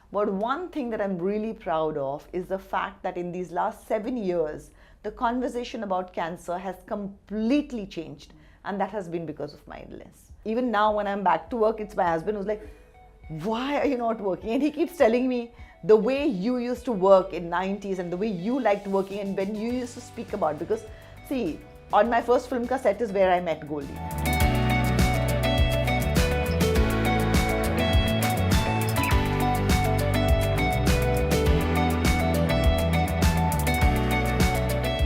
But one thing that I'm really proud of is the fact that in these last 7 years, the conversation about cancer has completely changed. And that has been because of my illness. Even now, when I'm back to work, it's my husband who's like, why are you not working? And he keeps telling me the way you used to work in 90s and the way you liked working and when you used to speak about, because see, on my first film ka set is where I met Goldie.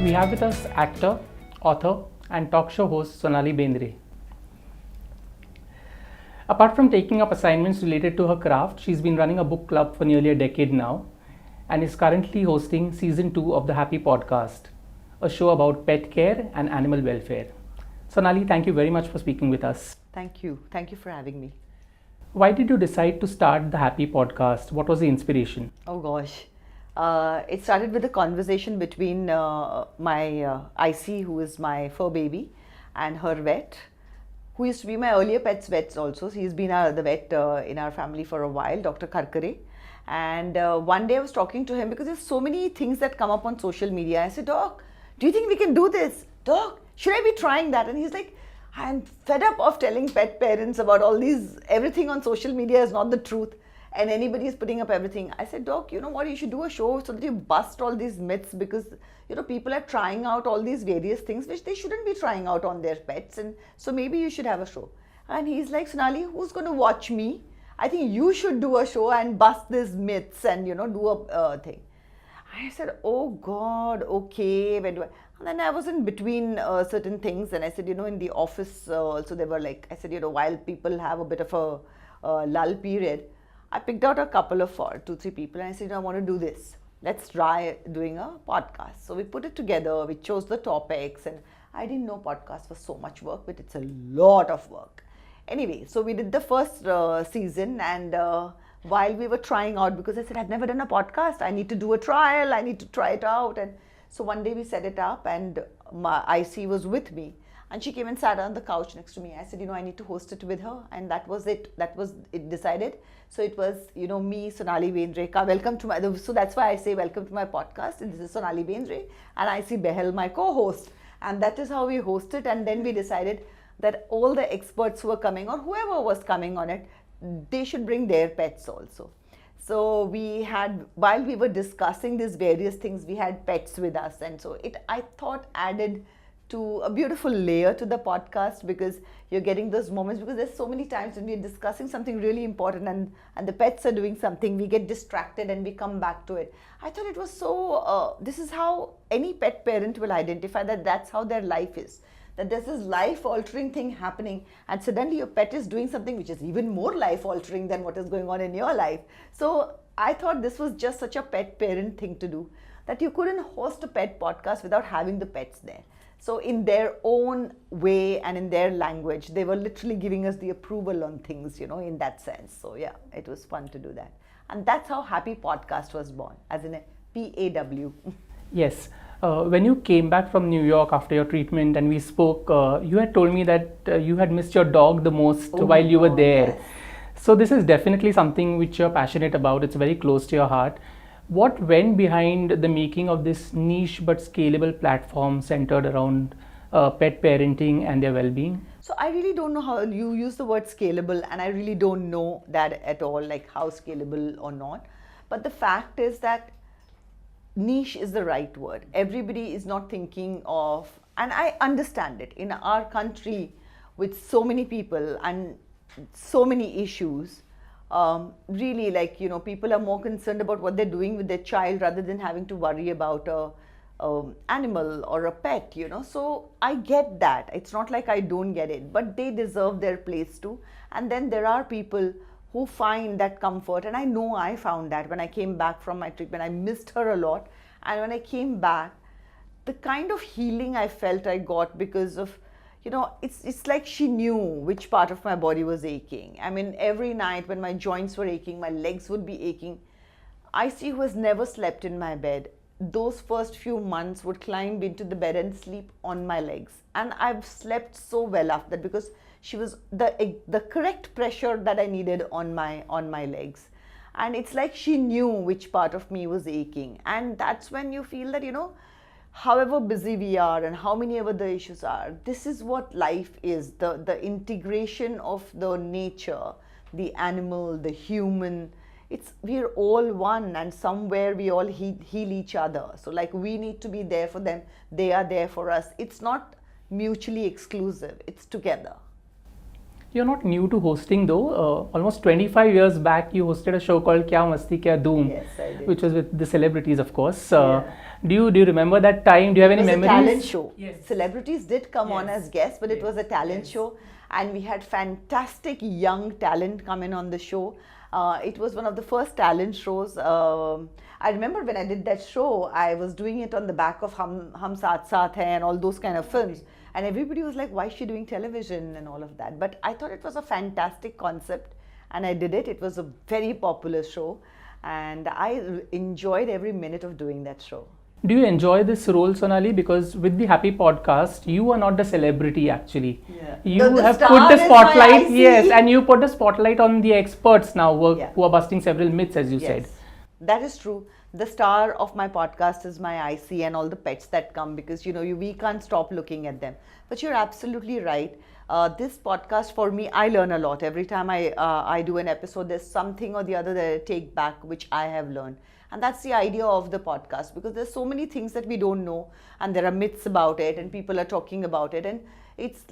We have with us actor, author and talk show host Sonali Bendre. Apart from taking up assignments related to her craft, she's been running a book club for nearly a decade now and is currently hosting season 2 of the Happy Pawdcast, a show about pet care and animal welfare. Sonali, thank you very much for speaking with us. Thank you. Thank you for having me. Why did you decide to start the Happy Pawdcast? What was the inspiration? Oh gosh. It started with a conversation between my IC, who is my fur baby, and her vet, who used to be my earlier pet's vet also. So he's been the vet in our family for a while, Dr. Karkare. And one day I was talking to him because there's so many things that come up on social media. I said, Doc, do you think we can do this? Doc, should I be trying that? And he's like, I'm fed up of telling pet parents about all these, everything on social media is not the truth. And anybody is putting up everything. I said, Doc, you know what, you should do a show so that you bust all these myths, because people are trying out all these various things which they shouldn't be trying out on their pets, and so maybe you should have a show. And he's like, Sonali, who's going to watch me? I think you should do a show and bust these myths and do a thing. I said, oh God, okay, when do I? And then I was in between certain things, and I said, in the office also they were like, I said, while people have a bit of a lull period, I picked out a couple of 2-3 people and I said, I want to do this. Let's try doing a podcast. So we put it together, we chose the topics, and I didn't know podcast was so much work, but it's a lot of work. Anyway, so we did the first season, and while we were trying out, because I said, I've never done a podcast, I need to do a trial, I need to try it out. And so one day we set it up, and my IC was with me. And she came and sat on the couch next to me. I said, I need to host it with her. And that was it. That was it decided. So it was, me, Sonali Bendre. Welcome to my, so that's why I say welcome to my podcast. And this is Sonali Bendre. And I see Behel, my co-host. And that is how we host it. And then we decided that all the experts who were coming, or whoever was coming on it, they should bring their pets also. So we had, while we were discussing these various things, we had pets with us. And so it, I thought, added to a beautiful layer to the podcast, because you're getting those moments, because there's so many times when we're discussing something really important and the pets are doing something, we get distracted and we come back to it. I thought it was so, this is how any pet parent will identify that that's how their life is. That there's this life-altering thing happening, and suddenly your pet is doing something which is even more life-altering than what is going on in your life. So I thought this was just such a pet parent thing to do, that you couldn't host a pet podcast without having the pets there. So in their own way and in their language, they were literally giving us the approval on things, in that sense. So yeah, it was fun to do that. And that's how Happy Pawdcast was born, as in a PAW. Yes. When you came back from New York after your treatment and we spoke, you had told me that you had missed your dog the most while you were there. Yes. So this is definitely something which you're passionate about. It's very close to your heart. What went behind the making of this niche but scalable platform centered around pet parenting and their well-being? So I really don't know how you use the word scalable, and I really don't know that at all, like how scalable or not. But the fact is that niche is the right word. Everybody is not thinking of, and I understand it, in our country with so many people and so many issues, really, like, people are more concerned about what they're doing with their child rather than having to worry about a animal or a pet, So I get that. It's not like I don't get it, but they deserve their place too. And then there are people who find that comfort. And I know I found that when I came back from my treatment. I missed her a lot. And when I came back, the kind of healing I felt I got, because of, it's like she knew which part of my body was aching. I mean, every night when my joints were aching, my legs would be aching. Icy, who has never slept in my bed, those first few months would climb into the bed and sleep on my legs. And I've slept so well after that, because she was the correct pressure that I needed on my legs. And it's like she knew which part of me was aching. And that's when you feel that, however busy we are and how many ever the issues are, this is what life is, the integration of the nature, the animal, the human. It's we're all one, and somewhere we all heal each other. So like we need to be there for them, they are there for us. It's not mutually exclusive, it's together. You're not new to hosting though. Almost 25 years back, you hosted a show called Kya Masti Kya Doom, Yes, I did. which was with the celebrities, of course. Yeah. Do you remember that time? Do you have any It was memories? a talent show. Yes. Celebrities did come on Yes. as guests, but it was a talent Yes. show, and we had fantastic young talent come in on the show. It was one of the first talent shows. I remember when I did that show, I was doing it on the back of Hum Saath Saath Hai and all those kind of films. And everybody was like, why is she doing television and all of that? But I thought it was a fantastic concept, and I did it. It was a very popular show, and I enjoyed every minute of doing that show. Do you enjoy this role, Sonali? Because with the Happy Podcast, you are not the celebrity actually. Yeah. You The have star put the is my spotlight, IC. yes, and you put the spotlight on the experts now who are busting several myths, as you said. That is true. The star of my podcast is my IC and all the pets that come, because we can't stop looking at them. But you're absolutely right. This podcast, for me, I learn a lot. Every time I do an episode, there's something or the other that I take back which I have learned. And that's the idea of the podcast, because there's so many things that we don't know, and there are myths about it, and people are talking about it. And it's,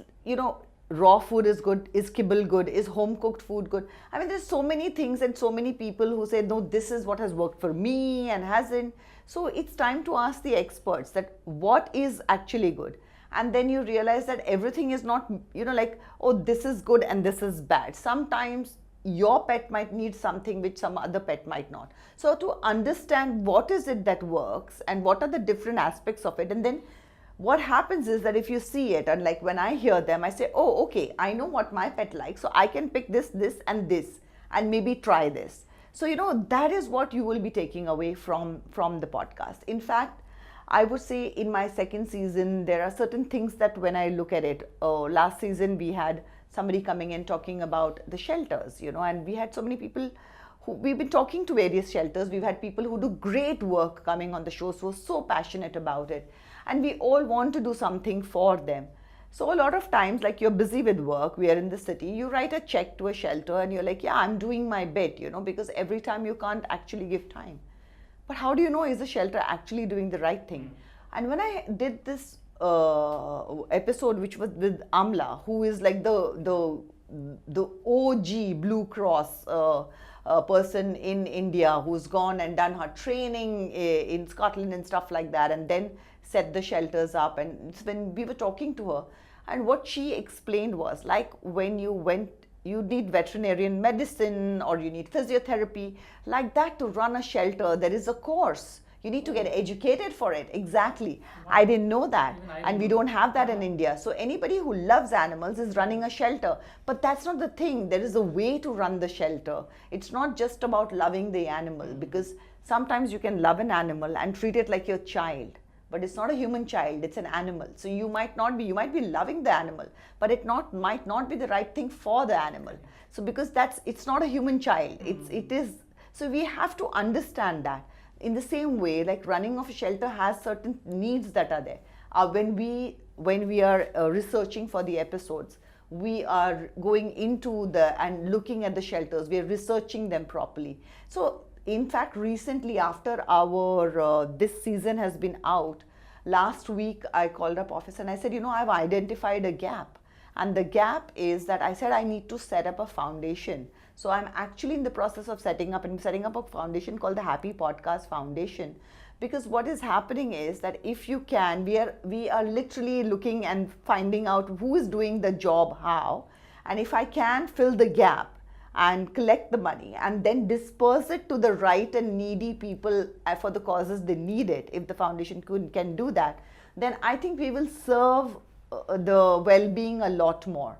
raw food is good, is kibble good, is home cooked food good? I mean, there's so many things and so many people who say, no, this is what has worked for me and hasn't. So it's time to ask the experts that what is actually good. And then you realize that everything is not, like, oh, this is good and this is bad. Sometimes your pet might need something which some other pet might not. So to understand what is it that works and what are the different aspects of it, and then what happens is that if you see it, and like when I hear them, I say, oh, okay, I know what my pet likes, so I can pick this, and this, and maybe try this. So, that is what you will be taking away from the podcast. In fact, I would say in my second season, there are certain things that when I look at it, last season we had somebody coming in talking about the shelters, and we had so many people who we've been talking to various shelters. We've had people who do great work coming on the show, so passionate about it. And we all want to do something for them. So a lot of times, like you're busy with work, we are in the city, you write a check to a shelter and you're like, yeah, I'm doing my bit, because every time you can't actually give time. But how do you know, is the shelter actually doing the right thing? And when I did this episode, which was with Amla, who is like the OG Blue Cross person in India, who's gone and done her training in Scotland and stuff like that, and then set the shelters up. And when we were talking to her, and what she explained was, like, when you need veterinarian medicine or you need physiotherapy, like that, to run a shelter, there is a course. You need to get educated for it. Exactly. Wow. I didn't know that. And we don't have that in India. So anybody who loves animals is running a shelter. But that's not the thing. There is a way to run the shelter. It's not just about loving the animal, because sometimes you can love an animal and treat it like your child. But it's not a human child, it's an animal. So you might be loving the animal, but it might not be the right thing for the animal. So because it's not a human child, it is. So we have to understand that. In the same way, like running of a shelter has certain needs that are there. When we are researching for the episodes, we are going into and looking at the shelters, we are researching them properly. So in fact, recently, after our this season has been out, last week I called up office and I said, I've identified a gap. And the gap is that I said I need to set up a foundation. So I'm actually in the process of setting up a foundation called the Happy Pawdcast Foundation. Because what is happening is that if you can, we are literally looking and finding out who is doing the job how. And if I can fill the gap and collect the money and then disperse it to the right and needy people for the causes they need it, if the foundation can do that, then I think we will serve the well-being a lot more.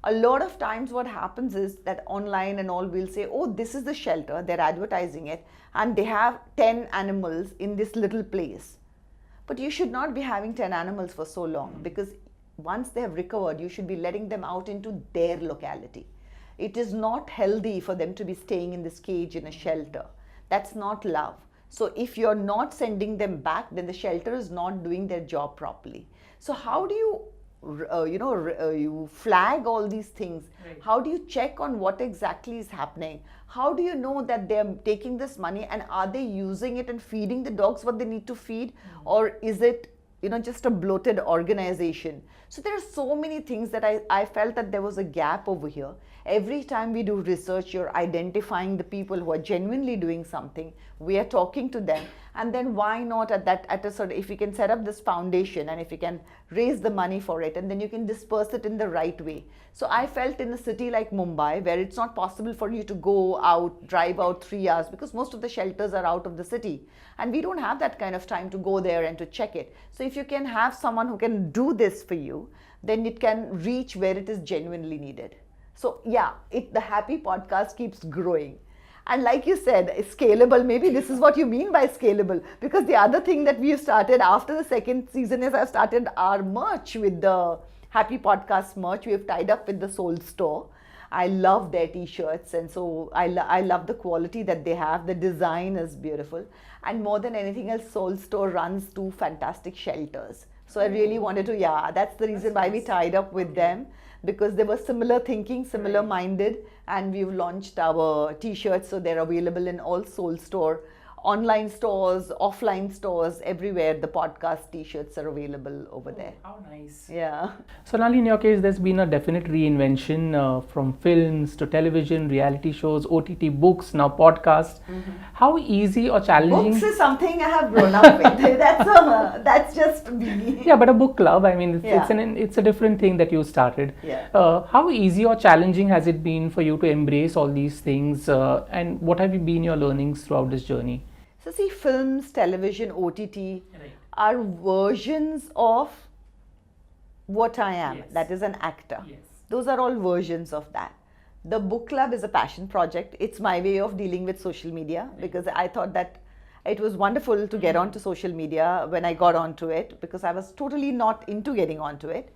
A lot of times what happens is that online and all, we'll say, oh, this is the shelter, they're advertising it, and they have 10 animals in this little place. But you should not be having 10 animals for so long, because once they have recovered, you should be letting them out into their locality. It is not healthy for them to be staying in this cage in a shelter. That's not love. So if you're not sending them back, then the shelter is not doing their job properly. So how do you you flag all these things? Right. How do you check on what exactly is happening? How do you know that they're taking this money and are they using it and feeding the dogs what they need to feed, or is it just a bloated organization? So there are so many things that I felt that there was a gap over here. Every time we do research, you're identifying the people who are genuinely doing something. We are talking to them, and then why not at a sort of, if we can set up this foundation and if we can raise the money for it, and then you can disperse it in the right way. So I felt in a city like Mumbai, where it's not possible for you to go out, drive out 3 hours, because most of the shelters are out of the city, and we don't have that kind of time to go there and to check it. So if you can have someone who can do this for you, then it can reach where it is genuinely needed. So yeah, the Happy Podcast keeps growing. And like you said, it's scalable. Maybe this is what you mean by scalable, because the other thing that we've started after the second season is I've started our merch with the Happy Podcast merch. We have tied up with the Soul Store. I love their t-shirts, and so I love the quality that they have. The design is beautiful, and more than anything else, Soul Store runs 2 fantastic shelters. So I really wanted to, that's the reason why we tied up with them, because they were similar thinking, similar minded, and we've launched our t-shirts, so they're available in all Soul Store online stores, offline stores, everywhere. The podcast t-shirts are available over there. How nice. Yeah. Sonali, in your case, there's been a definite reinvention from films to television, reality shows, OTT, books, now podcast. How easy or challenging? Books is something I have grown up with. That's just me. Yeah, but a book club, I mean, Yeah. it's a different thing that you started. Yeah. How easy or challenging has it been for you to embrace all these things, and what have been your learnings throughout this journey? So see, films, television, OTT Right. are versions of what I am. Yes. That is an actor. Yes. Those are all versions of that. The book club is a passion project. It's my way of dealing with social media, because I thought that it was wonderful to get onto social media when I got onto it, because I was totally not into getting onto it.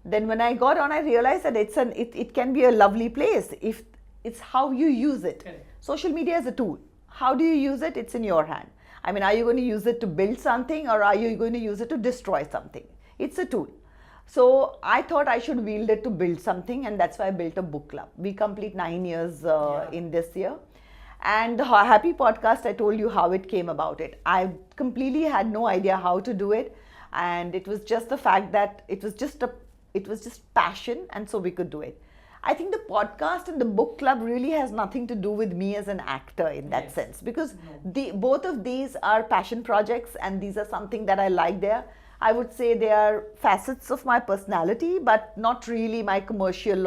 Then when I got on, I realized that it can be a lovely place if it's how you use it. Correct. Social media is a tool. How do you use it? It's in your hand. I mean, are you going to use it to build something, or are you going to use it to destroy something? It's a tool. So I thought I should wield it to build something, and that's why I built a book club. We complete 9 years in this year. And the Happy Podcast, I told you how it came about it. I completely had no idea how to do it, and it was just the fact that it was just passion, and so we could do it. I think the podcast and the book club really has nothing to do with me as an actor in that sense, because both of these are passion projects, and these are something that I like there. I would say they are facets of my personality, but not really my commercial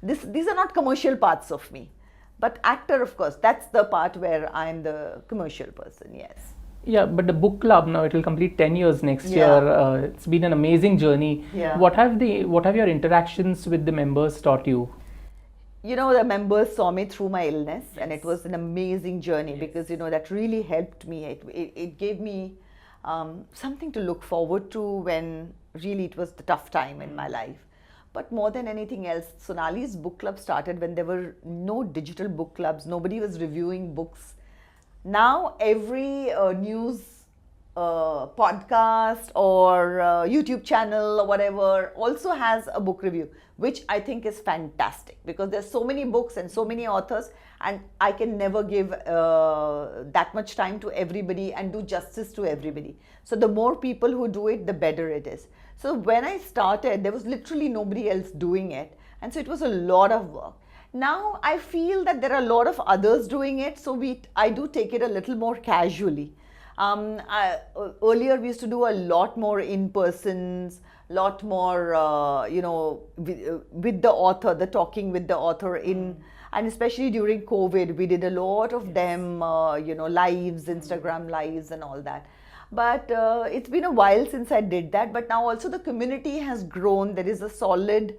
these are not commercial parts of me. But actor, of course, that's the part where I'm the commercial person, yes. Yeah, but the book club now, it will complete 10 years next Yeah. year. It's been an amazing journey. Yeah. What have your interactions with the members taught you? The members saw me through my illness, and it was an amazing journey, because that really helped me. It gave me something to look forward to when really it was the tough time in my life. But more than anything else, Sonali's book club started when there were no digital book clubs. Nobody was reviewing books. Now every news podcast or YouTube channel or whatever also has a book review, which I think is fantastic, because there's so many books and so many authors, and I can never give that much time to everybody and do justice to everybody. So the more people who do it, the better it is. So when I started, there was literally nobody else doing it, and so it was a lot of work. Now I feel that there are a lot of others doing it, so I do take it a little more casually. Earlier we used to do a lot more in-persons, lot more, with the author, the talking with the author and especially during COVID, we did a lot of them, lives, Instagram lives and all that. But it's been a while since I did that, but now also the community has grown. There is a solid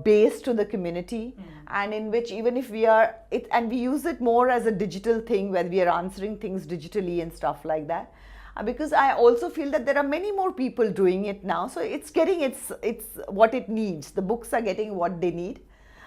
base to the community, and in which even if we use it more as a digital thing, where we are answering things digitally and stuff like that, because I also feel that there are many more people doing it now, so it's getting it's what it needs. The books are getting what they need.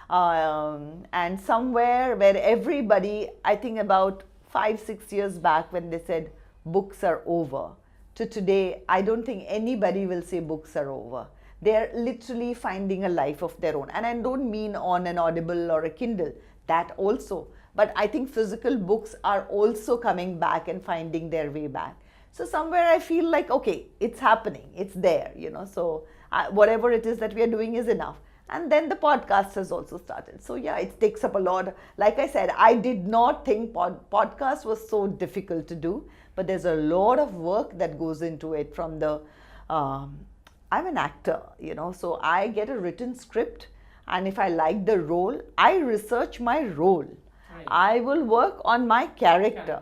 And somewhere where everybody, I think about 5-6 years back when they said books are over, to today, I don't think anybody will say books are over. They're literally finding a life of their own. And I don't mean on an Audible or a Kindle, that also. But I think physical books are also coming back and finding their way back. So somewhere I feel like, okay, it's happening, it's there, so whatever it is that we are doing is enough. And then the podcast has also started. So yeah, it takes up a lot. Like I said, I did not think podcast was so difficult to do, but there's a lot of work that goes into it from the, I'm an actor, so I get a written script, and if I like the role, I research my role. Right. I will work on my character.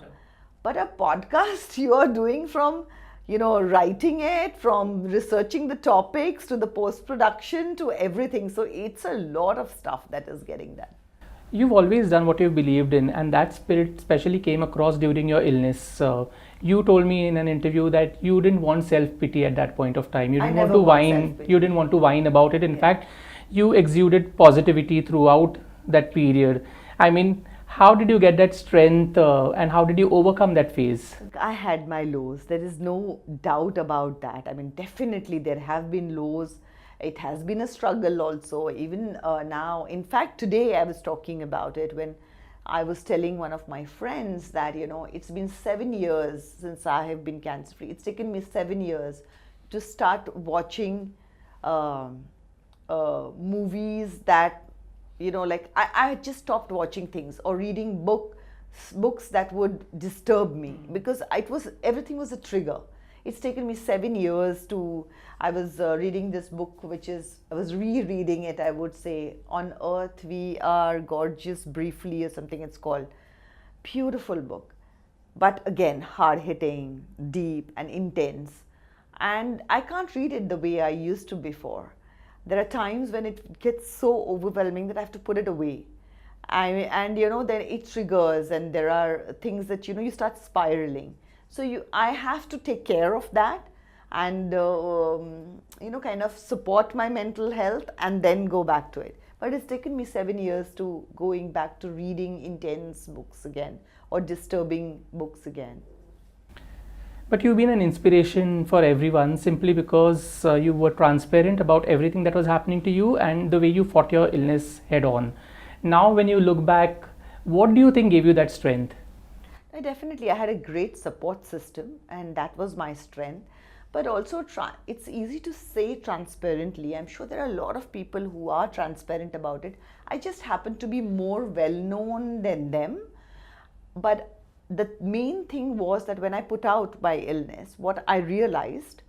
But a podcast you are doing from, writing it, from researching the topics to the post-production to everything. So it's a lot of stuff that is getting done. You've always done what you've believed in, and that spirit especially came across during your illness. You told me in an interview that you didn't want self-pity at that point of time. You didn't want to whine. You didn't want to whine about it. In fact, you exuded positivity throughout that period. I mean, how did you get that strength and how did you overcome that phase? I had my lows. There is no doubt about that. I mean, definitely there have been lows. It has been a struggle also, even now. In fact, today I was talking about it when I was telling one of my friends that, it's been 7 years since I have been cancer-free. It's taken me 7 years to start watching movies that, I just stopped watching things or reading books that would disturb me because everything was a trigger. It's taken me 7 years I was reading this book, I was rereading it, I would say, On Earth We Are Gorgeous Briefly or something it's called. Beautiful book. But again, hard-hitting, deep and intense. And I can't read it the way I used to before. There are times when it gets so overwhelming that I have to put it away. Then it triggers and there are things that, you start spiraling. So I have to take care of that and, kind of support my mental health and then go back to it. But it's taken me 7 years to going back to reading intense books again or disturbing books again. But you've been an inspiration for everyone simply because you were transparent about everything that was happening to you and the way you fought your illness head on. Now, when you look back, what do you think gave you that strength? Definitely, I had a great support system and that was my strength. But also, it's easy to say transparently. I'm sure there are a lot of people who are transparent about it. I just happen to be more well-known than them. But the main thing was that when I put out my illness, what I realized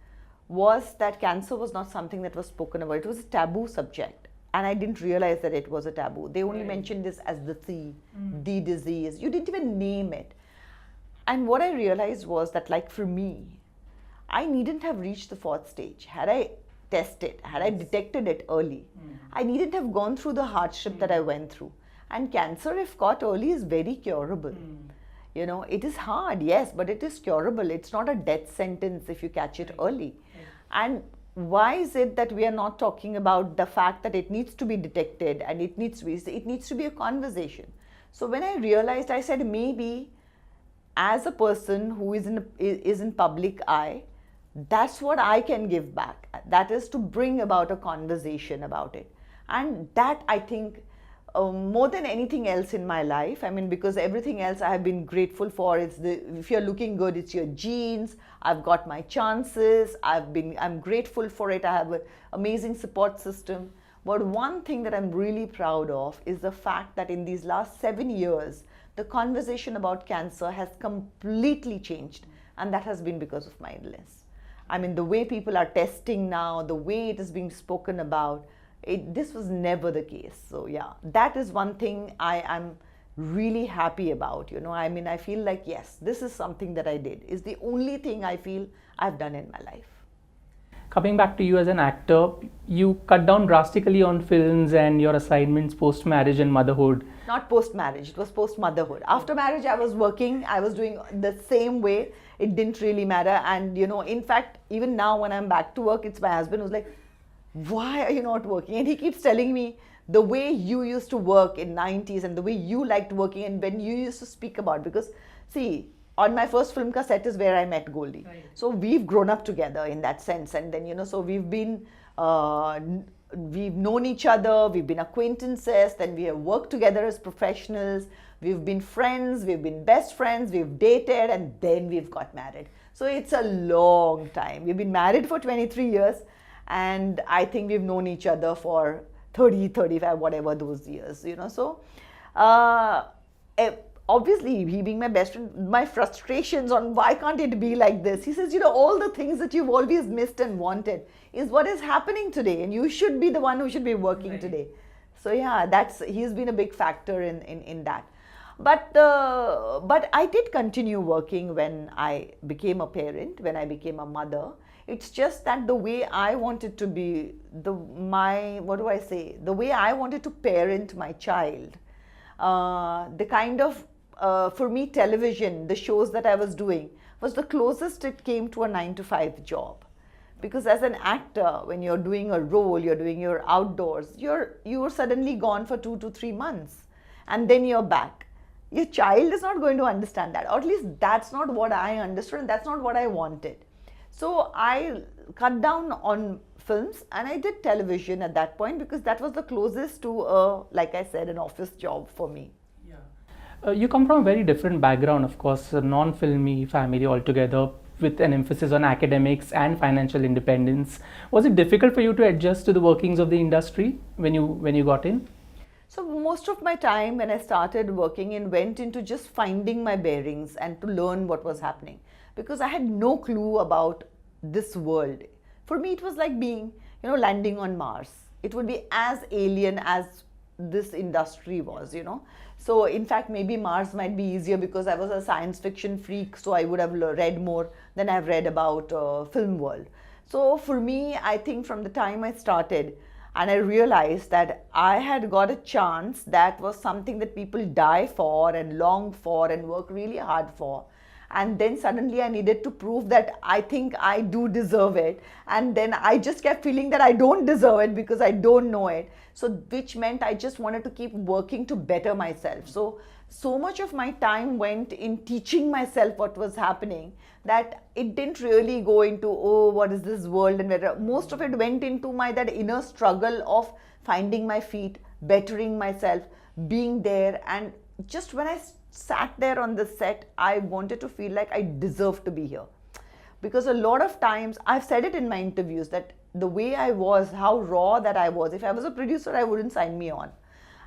was that cancer was not something that was spoken about. It was a taboo subject. And I didn't realize that it was a taboo. They only mentioned this as the disease. You didn't even name it. And what I realized was that, like for me, I needn't have reached the 4th stage. Had I tested, had I detected it early, I needn't have gone through the hardship that I went through. And cancer, if caught early, is very curable. It is hard, yes, but it is curable. It's not a death sentence if you catch it early. And why is it that we are not talking about the fact that it needs to be detected and it needs to be a conversation? So when I realized, I said, maybe as a person who is in public eye, that's what I can give back. That is to bring about a conversation about it. And that, I think, more than anything else in my life, I mean, because everything else I have been grateful for, if you're looking good, it's your genes, I've got my chances, I'm grateful for it, I have an amazing support system. But one thing that I'm really proud of is the fact that in these last 7 years, the conversation about cancer has completely changed, and that has been because of my illness. I mean, the way people are testing now, the way it is being spoken about, this was never the case. So yeah, that is one thing I am really happy about. I mean, I feel like, yes, this is something that I did. It's the only thing I feel I've done in my life. Coming back to you as an actor, you cut down drastically on films and your assignments post-marriage and motherhood. Not post-marriage, it was post-motherhood. After marriage, I was working, I was doing the same way. It didn't really matter. And, in fact, even now when I'm back to work, it's my husband who's like, why are you not working? And he keeps telling me, the way you used to work in 90s and the way you liked working and when you used to speak about, because see, on my first film cassette is where I met Goldie. Right. So we've grown up together in that sense, and then so we've known each other, we've been acquaintances, then we have worked together as professionals, we've been friends, we've been best friends, we've dated, and then we've got married. So it's a long time. We've been married for 23 years, and I think we've known each other for 30, 35, whatever those years, So obviously, he being my best friend, my frustrations on why can't it be like this? He says, all the things that you've always missed and wanted is what is happening today, and you should be the one who should be working Right. today. So yeah, he's been a big factor in that. But I did continue working when I became a parent, when I became a mother. It's just that the way I wanted to be, the way I wanted to parent my child, the kind of, for me, television, the shows that I was doing was the closest it came to a 9-to-5 job. Because as an actor, when you're doing a role, you're doing your outdoors, you're suddenly gone for 2 to 3 months, and then you're back. Your child is not going to understand that, or at least that's not what I understood, and that's not what I wanted. So I cut down on films and I did television at that point, because that was the closest to, like I said, an office job for me. You come from a very different background, of course, a non-filmy family altogether, with an emphasis on academics and financial independence. Was it difficult for you to adjust to the workings of the industry when you got in? So most of my time when I started working went into just finding my bearings and to learn what was happening, because I had no clue about this world. For me, it was like being, landing on Mars. It would be as alien as this industry was, So in fact, maybe Mars might be easier because I was a science fiction freak, so I would have read more than I've read about film world. So for me, I think from the time I started, and I realized that I had got a chance that was something that people die for and long for and work really hard for. And then suddenly I needed to prove that I think I do deserve it. And then I just kept feeling that I don't deserve it because I don't know it. So which meant I just wanted to keep working to better myself. So much of my time went in teaching myself what was happening, that it didn't really go into, what is this world, and whether. Most of it went into that inner struggle of finding my feet, bettering myself, being there. And just when I sat there on the set, I wanted to feel like I deserve to be here. Because a lot of times, I've said it in my interviews, that the way I was, how raw that I was, if I was a producer, I wouldn't sign me on.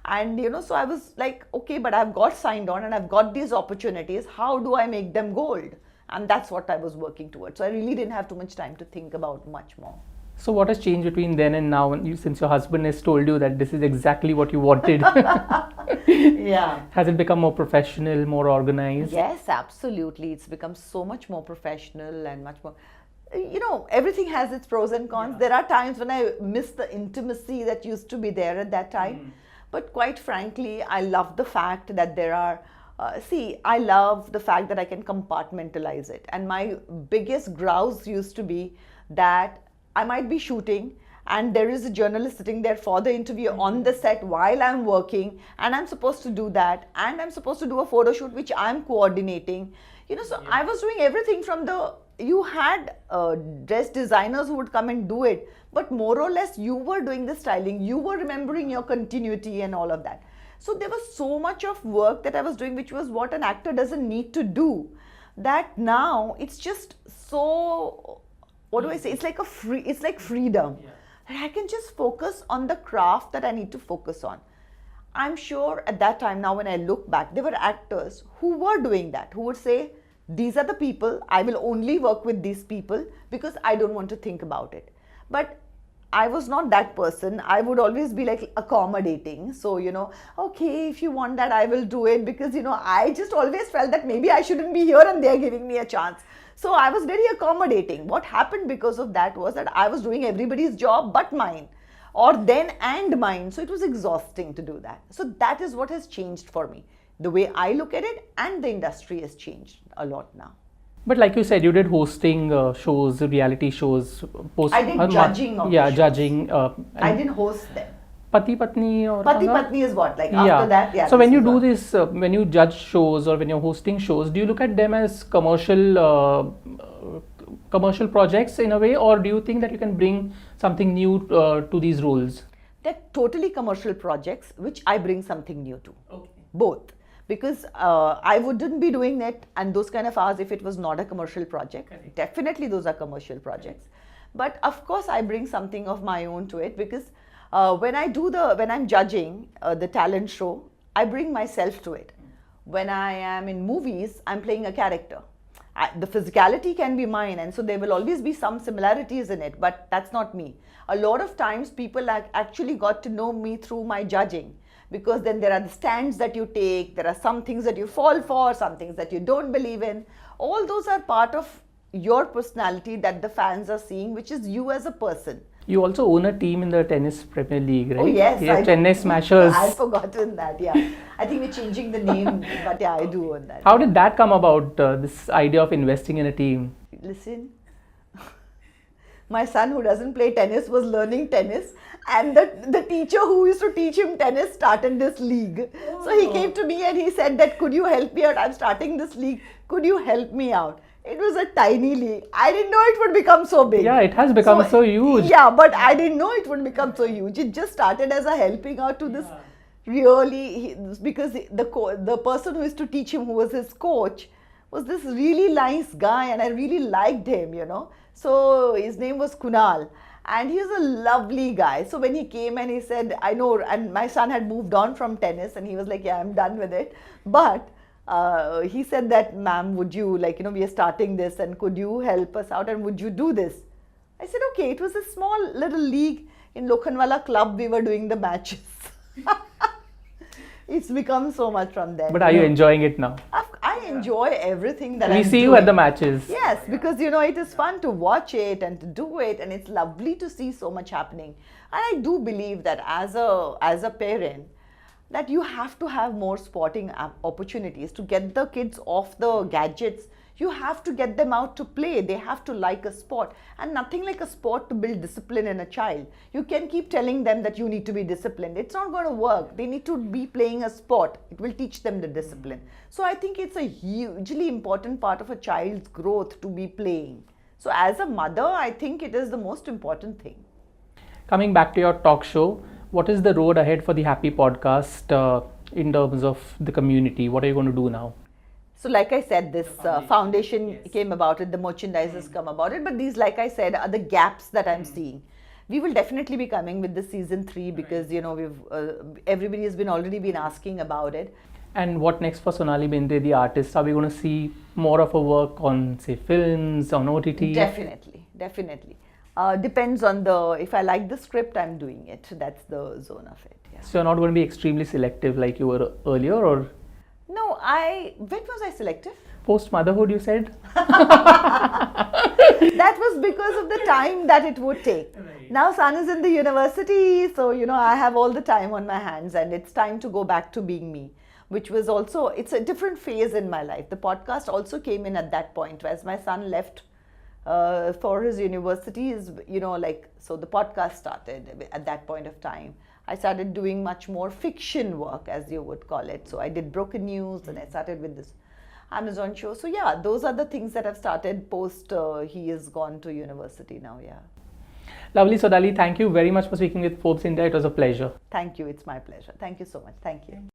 And so I was like, okay, but I've got signed on and I've got these opportunities. How do I make them gold? And that's what I was working towards. So I really didn't have too much time to think about much more. So what has changed between then and now, since your husband has told you that this is exactly what you wanted? Yeah. Has it become more professional, more organized? Yes, absolutely. It's become so much more professional and much more, everything has its pros and cons. Yeah. There are times when I miss the intimacy that used to be there at that time. But quite frankly, I love the fact that there are, I love the fact that I can compartmentalize it. And my biggest grouse used to be that I might be shooting and there is a journalist sitting there for the interview on the set while I'm working, and I'm supposed to do that, and I'm supposed to do a photo shoot which I'm coordinating. So I was doing everything from you had dress designers who would come and do it, but more or less you were doing the styling, you were remembering your continuity and all of that. So there was so much of work that I was doing, which was what an actor doesn't need to do, that now it's just so, what do I say, it's like freedom. Yeah. That I can just focus on the craft that I need to focus on. I'm sure at that time, now when I look back, there were actors who were doing that, who would say, these are the people, I will only work with these people because I don't want to think about it. But I was not that person. I would always be like accommodating. So, okay, if you want that, I will do it, because, I just always felt that maybe I shouldn't be here and they're giving me a chance. So I was very accommodating. What happened because of that was that I was doing everybody's job but mine, or then and mine. So it was exhausting to do that. So that is what has changed for me. The way I look at it, and the industry has changed a lot now. But like you said, you did hosting shows, reality shows. I did judging of the shows. Judging. I didn't host them. Pati Patni or Pati Kanga? Patni is what? Like after that, yeah. So when this you is do what- this, when you judge shows or when you're hosting shows, do you look at them as commercial projects in a way, or do you think that you can bring something new to these roles? They're totally commercial projects, which I bring something new to. Okay. Both. Because I wouldn't be doing it and those kind of hours if it was not a commercial project. Correct. Definitely those are commercial projects. But of course I bring something of my own to it, because when I'm judging the talent show, I bring myself to it. When I am in movies, I'm playing a character. The physicality can be mine, and so there will always be some similarities in it, but that's not me. A lot of times people actually got to know me through my judging, because then there are the stands that you take, there are some things that you fall for, some things that you don't believe in. All those are part of your personality that the fans are seeing, which is you as a person. You also own a team in the tennis Premier League, right? Oh yes, Yeah, Chennai Smashers. I've forgotten that. Yeah, I think we're changing the name, but yeah, I do own that. How did that come about? This idea of investing in a team. Listen, my son who doesn't play tennis was learning tennis, and the teacher who used to teach him tennis started this league. So he came to me and he said that, could you help me out? I'm starting this league. Could you help me out? It was a tiny league. I didn't know it would become so big. Yeah, it has become so huge. Yeah, but I didn't know it would become so huge. It just started as a helping out to this because the person who used to teach him, who was his coach, was this really nice guy, and I really liked him, So his name was Kunal, and he was a lovely guy. So when he came and he said, I know, and my son had moved on from tennis, and he was like, yeah, I'm done with it. But he said that, ma'am, would you, we are starting this, and could you help us out, and would you do this? I said, okay. It was a small little league in Lokhandwala club. We were doing the matches. It's become so much from there. But are you enjoying it now? I enjoy everything that We I'm see you doing. at the matches. Yes, because it is fun to watch it and to do it, and it's lovely to see so much happening. And I do believe that as a parent, that you have to have more sporting opportunities to get the kids off the gadgets. You have to get them out to play. They have to like a sport, and nothing like a sport to build discipline in a child. You can keep telling them that you need to be disciplined. It's not going to work. They need to be playing a sport. It will teach them the discipline. So I think it's a hugely important part of a child's growth to be playing. So as a mother, I think it is the most important thing. Coming back to your talk show, what is the road ahead for the Happy Podcast in terms of the community? What are you going to do now? So like I said, this foundation came about it, the merchandisers come about it, but these, like I said, are the gaps that I'm seeing. We will definitely be coming with the season 3 because, everybody has already been asking about it. And what next for Sonali Bendre, the artist? Are we going to see more of her work on, say, films, on OTT? Definitely. Depends on if I like the script, I'm doing it. That's the zone of it. Yeah. So you're not going to be extremely selective like you were earlier, or? No, when was I selective? Post motherhood, you said? That was because of the time that it would take. Right. Now son is in the university, so I have all the time on my hands, and it's time to go back to being me, which was also, it's a different phase in my life. The podcast also came in at that point, as my son left for his university, so the podcast started at that point of time. I started doing much more fiction work, as you would call it. So I did Broken News, and I started with this Amazon show. So yeah, those are the things that have started post he has gone to university now. Yeah. Lovely, Sonali. Thank you very much for speaking with Forbes India. It was a pleasure. Thank you. It's my pleasure. Thank you so much. Thank you.